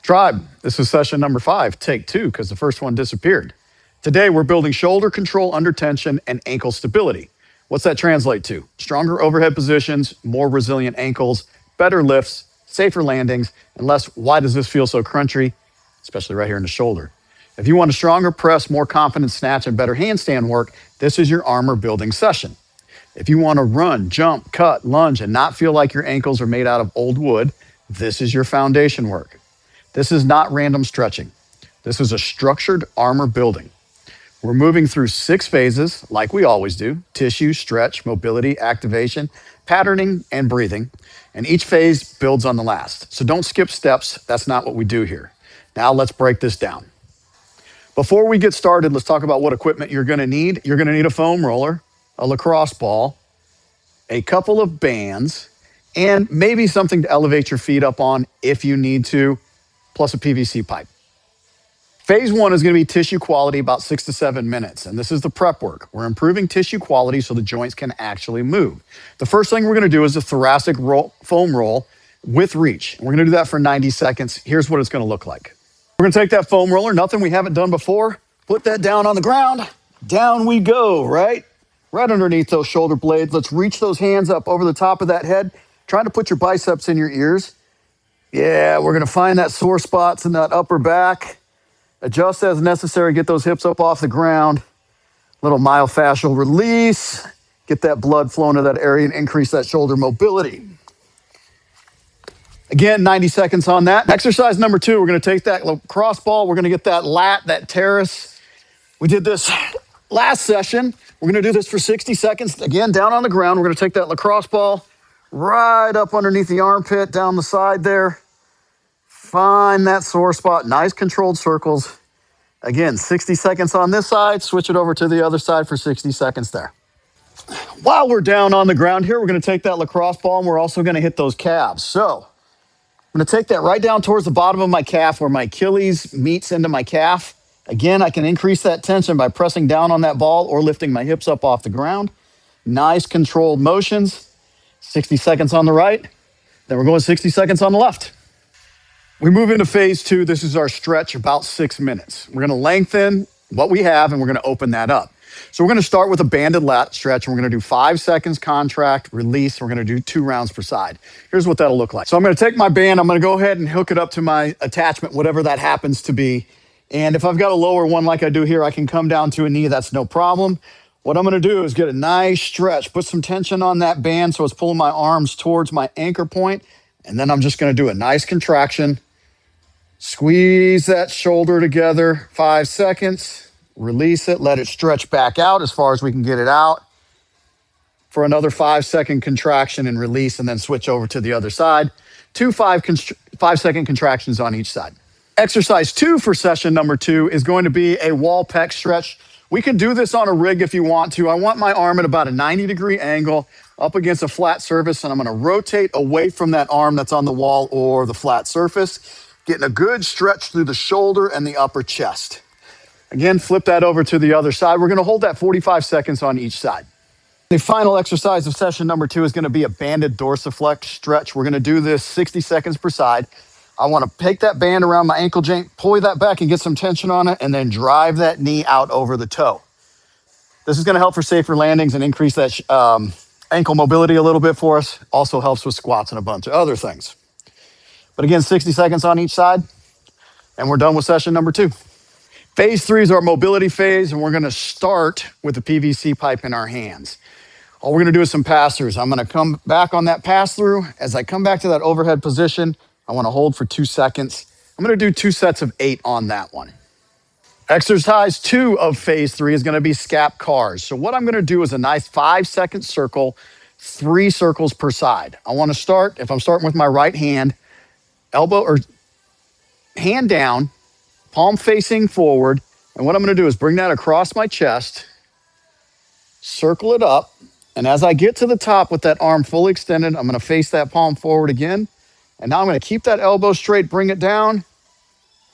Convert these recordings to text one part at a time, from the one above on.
Tribe, this is session number 5, take 2, because the first one disappeared. Today, we're building shoulder control under tension and ankle stability. What's that translate to? Stronger overhead positions, more resilient ankles, better lifts, safer landings, and less, why does this feel so crunchy? Especially right here in the shoulder. If you want a stronger press, more confident snatch, and better handstand work, this is your armor building session. If you want to run, jump, cut, lunge, and not feel like your ankles are made out of old wood, this is your foundation work. This is not random stretching. This is a structured armor building. We're moving through 6 phases, like we always do: tissue, stretch, mobility, activation, patterning, and breathing. And each phase builds on the last. So don't skip steps. That's not what we do here. Now let's break this down. Before we get started, let's talk about what equipment you're gonna need. You're gonna need a foam roller, a lacrosse ball, a couple of bands, and maybe something to elevate your feet up on if you need to, plus a PVC pipe. Phase 1 is going to be tissue quality, about 6 to 7 minutes. And this is the prep work. We're improving tissue quality so the joints can actually move. The first thing we're going to do is a thoracic foam roll with reach. And we're going to do that for 90 seconds. Here's what it's going to look like. We're going to take that foam roller, nothing we haven't done before, put that down on the ground. Down we go, right underneath those shoulder blades. Let's reach those hands up over the top of that head. Try to put your biceps in your ears. Yeah, we're going to find that sore spots in that upper back. Adjust as necessary. Get those hips up off the ground. Little myofascial release. Get that blood flowing to that area and increase that shoulder mobility. Again, 90 seconds on that. Exercise number 2, we're going to take that lacrosse ball. We're going to get that lat, that terrace. We did this last session. We're going to do this for 60 seconds. Again, down on the ground. We're going to take that lacrosse ball right up underneath the armpit, down the side there. Find that sore spot, nice controlled circles. Again, 60 seconds on this side, switch it over to the other side for 60 seconds there. While we're down on the ground here, we're gonna take that lacrosse ball and we're also gonna hit those calves. So I'm gonna take that right down towards the bottom of my calf where my Achilles meets into my calf. Again, I can increase that tension by pressing down on that ball or lifting my hips up off the ground. Nice controlled motions. 60 seconds on the right, then we're going 60 seconds on the left. We move into phase 2. This is our stretch, about 6 minutes. We're going to lengthen what we have, and we're going to open that up. So we're going to start with a banded lat stretch. And we're going to do 5 seconds contract, release. We're going to do 2 rounds per side. Here's what that'll look like. So I'm going to take my band. I'm going to go ahead and hook it up to my attachment, whatever that happens to be. And if I've got a lower one like I do here, I can come down to a knee. That's no problem. What I'm going to do is get a nice stretch, put some tension on that band so it's pulling my arms towards my anchor point. And then I'm just going to do a nice contraction. Squeeze that shoulder together, 5 seconds, release it, let it stretch back out as far as we can get it out for another 5-second contraction and release, and then switch over to the other side. 2 5-second contractions on each side. Exercise 2 for session number 2 is going to be a wall pec stretch. We can do this on a rig if you want to. I want my arm at about a 90-degree angle up against a flat surface, and I'm going to rotate away from that arm that's on the wall or the flat surface, getting a good stretch through the shoulder and the upper chest. Again, flip that over to the other side. We're going to hold that 45 seconds on each side. The final exercise of session number 2 is going to be a banded dorsiflexion stretch. We're going to do this 60 seconds per side. I want to take that band around my ankle joint, pull that back and get some tension on it, and then drive that knee out over the toe. This is going to help for safer landings and increase that ankle mobility a little bit for us. Also helps with squats and a bunch of other things. But again, 60 seconds on each side, and we're done with session number 2. Phase 3 is our mobility phase, and we're going to start with the PVC pipe in our hands. All we're going to do is some pass-throughs. I'm going to come back on that pass-through. As I come back to that overhead position, I want to hold for 2 seconds. I'm going to do 2 sets of 8 on that one. Exercise 2 of phase 3 is going to be scap cars. So what I'm going to do is a nice 5-second circle, 3 circles per side. I want to start, if I'm starting with my right hand, elbow or hand down, palm facing forward. And what I'm going to do is bring that across my chest, circle it up. And as I get to the top with that arm fully extended, I'm going to face that palm forward again. And now I'm going to keep that elbow straight, bring it down,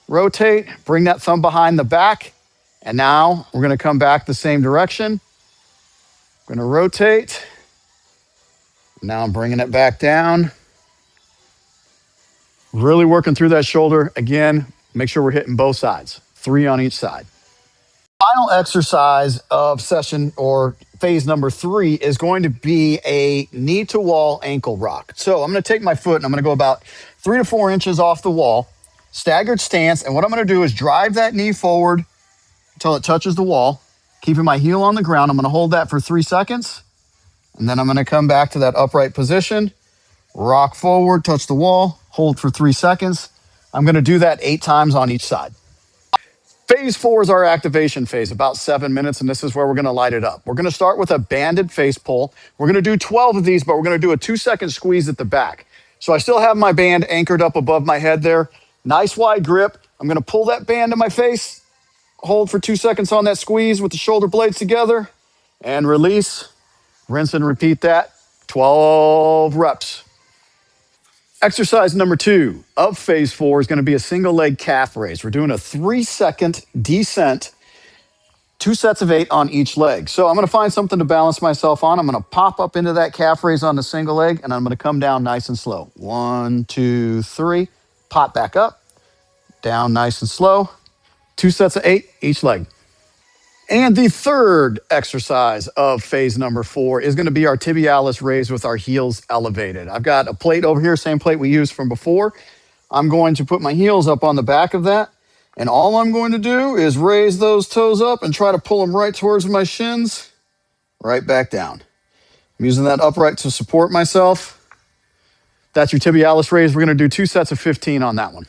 rotate, bring that thumb behind the back. And now we're going to come back the same direction. I'm going to rotate. Now I'm bringing it back down. Really working through that shoulder. Again, make sure we're hitting both sides, 3 on each side. Final exercise of session or phase number 3 is going to be a knee to wall ankle rock. So I'm going to take my foot and I'm going to go about 3 to 4 inches off the wall, staggered stance. And what I'm going to do is drive that knee forward until it touches the wall, keeping my heel on the ground. I'm going to hold that for 3 seconds. And then I'm going to come back to that upright position, rock forward, touch the wall, hold for 3 seconds. I'm going to do that 8 times on each side. Phase 4 is our activation phase, about 7 minutes, and this is where we're going to light it up. We're going to start with a banded face pull. We're going to do 12 of these, but we're going to do a 2-second squeeze at the back. So I still have my band anchored up above my head there. Nice wide grip. I'm going to pull that band to my face, hold for 2 seconds on that squeeze with the shoulder blades together, and release. Rinse and repeat that. 12 reps. Exercise number 2 of phase 4 is going to be a single leg calf raise. We're doing a 3-second descent, 2 sets of 8 on each leg. So I'm going to find something to balance myself on. I'm going to pop up into that calf raise on the single leg, and I'm going to come down nice and slow. 1, 2, 3. Pop back up, down nice and slow. 2 sets of 8 each leg. And the third exercise of phase number 4 is going to be our tibialis raise with our heels elevated. I've got a plate over here, same plate we used from before. I'm going to put my heels up on the back of that. And all I'm going to do is raise those toes up and try to pull them right towards my shins, right back down. I'm using that upright to support myself. That's your tibialis raise. We're going to do 2 sets of 15 on that one.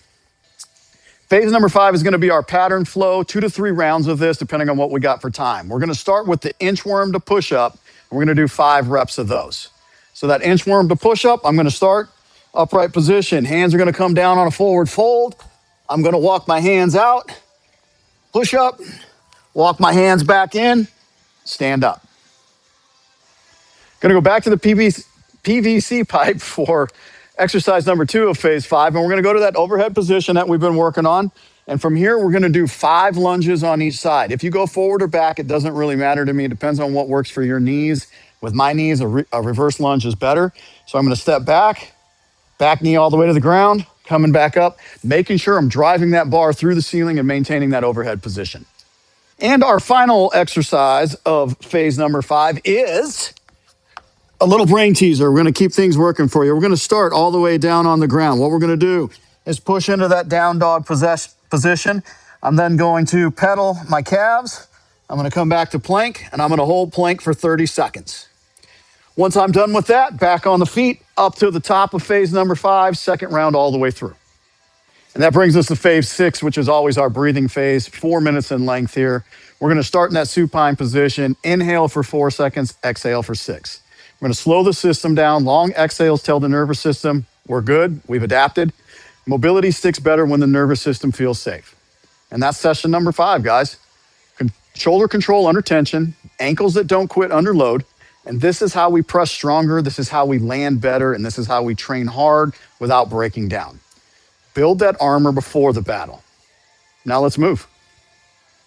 Phase number 5 is going to be our pattern flow, 2 to 3 rounds of this, depending on what we got for time. We're going to start with the inchworm to push up. And we're going to do 5 reps of those. So that inchworm to push up, I'm going to start upright position. Hands are going to come down on a forward fold. I'm going to walk my hands out, push up, walk my hands back in, stand up. Going to go back to the PVC pipe for exercise number 2 of phase 5. And we're going to go to that overhead position that we've been working on. And from here, we're going to do 5 lunges on each side. If you go forward or back, it doesn't really matter to me. It depends on what works for your knees. With my knees, a reverse lunge is better. So I'm going to step back knee all the way to the ground, coming back up, making sure I'm driving that bar through the ceiling and maintaining that overhead position. And our final exercise of phase number 5 is a little brain teaser. We're going to keep things working for you. We're going to start all the way down on the ground. What we're going to do is push into that down dog position. I'm then going to pedal my calves. I'm going to come back to plank, and I'm going to hold plank for 30 seconds. Once I'm done with that, back on the feet, up to the top of phase number 5, second round all the way through. And that brings us to phase 6, which is always our breathing phase, 4 minutes in length here. We're going to start in that supine position. Inhale for 4 seconds, exhale for 6. We're going to slow the system down. Long exhales tell the nervous system we're good, we've adapted. Mobility sticks better when the nervous system feels safe. And that's session number 5, guys. Shoulder control under tension, ankles that don't quit under load. And this is how we press stronger. This is how we land better. And this is how we train hard without breaking down. Build that armor before the battle. Now let's move.